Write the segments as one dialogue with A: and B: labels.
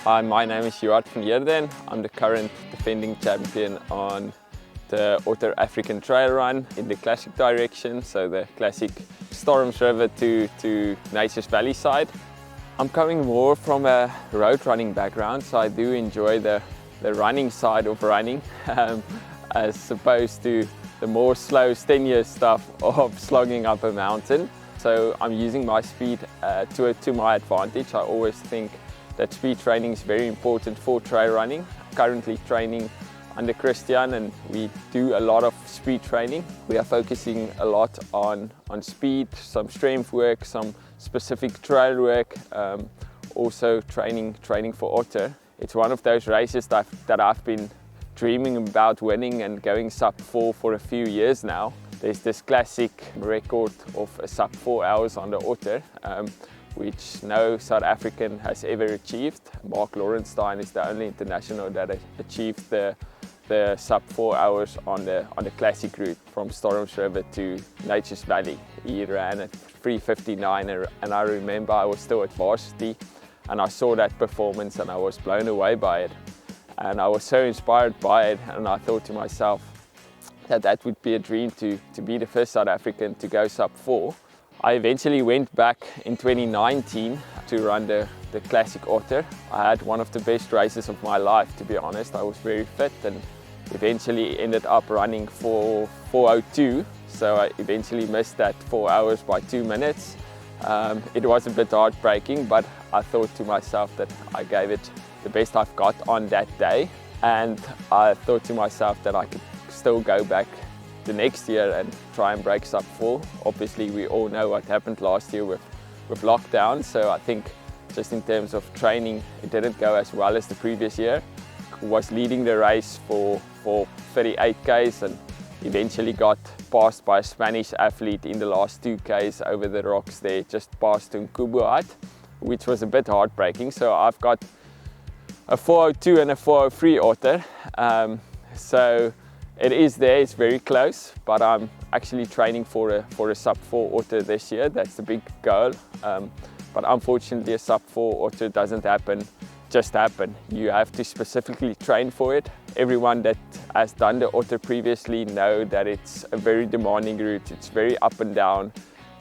A: Hi, my name is Johardt van Heerden. I'm the current defending champion on the Otter African Trail Run in the classic direction, so the classic Storms River to Nature's Valley side. I'm coming more from a road running background, so I do enjoy the running side of running as opposed to the more slow, strenuous stuff of slogging up a mountain. So I'm using my speed to my advantage. I always think that speed training is very important for trail running. Currently training under Christian, and we do a lot of speed training. We are focusing a lot on speed, some strength work, some specific trail work, also training for Otter. It's one of those races that I've been dreaming about winning and going sub-4 for a few years now. There's this classic record of a sub-4 hours on the Otter, which no South African has ever achieved. Mark Lorenstein is the only international that achieved the sub-4 hours on the classic route from Storms River to Nature's Valley. He ran at 3:59, and I remember I was still at varsity and I saw that performance and I was blown away by it. And I was so inspired by it, and I thought to myself that would be a dream to be the first South African to go sub-4. I eventually went back in 2019 to run the classic Otter. I had one of the best races of my life, to be honest. I was very fit and eventually ended up running for 4:02. So I eventually missed that 4 hours by 2 minutes. It was a bit heartbreaking, but I thought to myself that I gave it the best I've got on that day. And I thought to myself that I could still go back the next year and try and break sub-4. Obviously, we all know what happened last year with lockdown, so I think just in terms of training, it didn't go as well as the previous year. Was leading the race for 38 Ks and eventually got passed by a Spanish athlete in the last 2 Ks over the rocks there, just past Johardt, which was a bit heartbreaking. So I've got a 4:02 and a 4:03 Otter. So it is there, it's very close, but I'm actually training for a sub-4 Otter this year. That's the big goal. But unfortunately, a sub-4 Otter doesn't just happen. You have to specifically train for it. Everyone that has done the Otter previously know that it's a very demanding route. It's very up and down.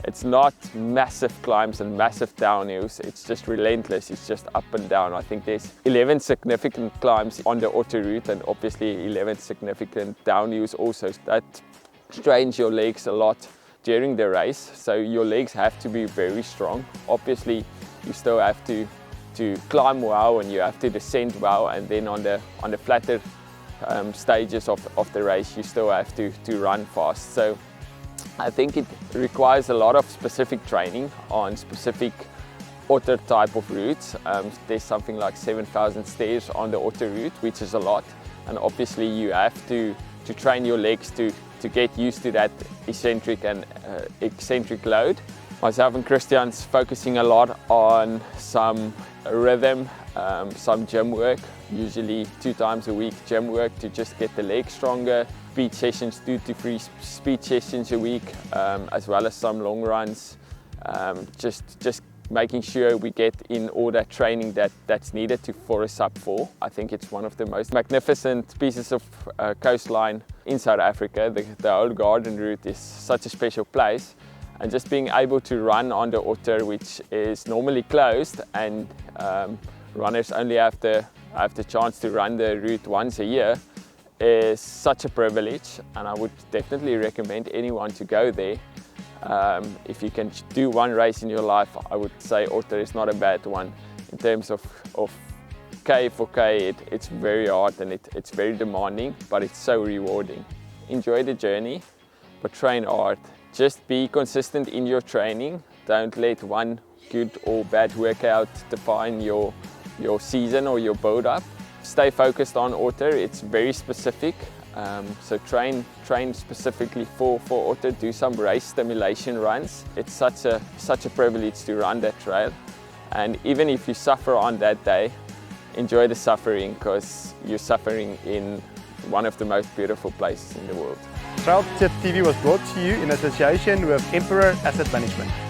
A: It's not massive climbs and massive downhills. It's just relentless. It's just up and down. I think there's 11 significant climbs on the Otter route and obviously 11 significant downhills also. That strains your legs a lot during the race. So your legs have to be very strong. Obviously, you still have to climb well and you have to descend well, and then on the flatter stages of the race, you still have to run fast. So I think it requires a lot of specific training on specific Otter type of routes. There's something like 7,000 stairs on the Otter route, which is a lot. And obviously you have to train your legs to get used to that eccentric and eccentric load. Myself and Christian's focusing a lot on some rhythm, some gym work, usually 2 times a week gym work to just get the legs stronger. Speed sessions, 2 to 3 speed sessions a week, as well as some long runs. Just making sure we get in all that training that's needed for a sub-4. I think it's one of the most magnificent pieces of coastline in South Africa. The whole Garden route is such a special place. And just being able to run on the Otter, which is normally closed, and runners only have the chance to run the route once a year, is such a privilege, and I would definitely recommend anyone to go there. If you can do one race in your life, I would say Otter is not a bad one. In terms of K for K, it's very hard and it's very demanding, but it's so rewarding. Enjoy the journey, but train hard. Just be consistent in your training. Don't let one good or bad workout define your season or your build-up. Stay focused on Otter. It's very specific. So train specifically for Otter. Do some race stimulation runs. It's such a privilege to run that trail. And even if you suffer on that day, enjoy the suffering, because you're suffering in one of the most beautiful places in the world.
B: Trail Tip TV was brought to you in association with Emperor Asset Management.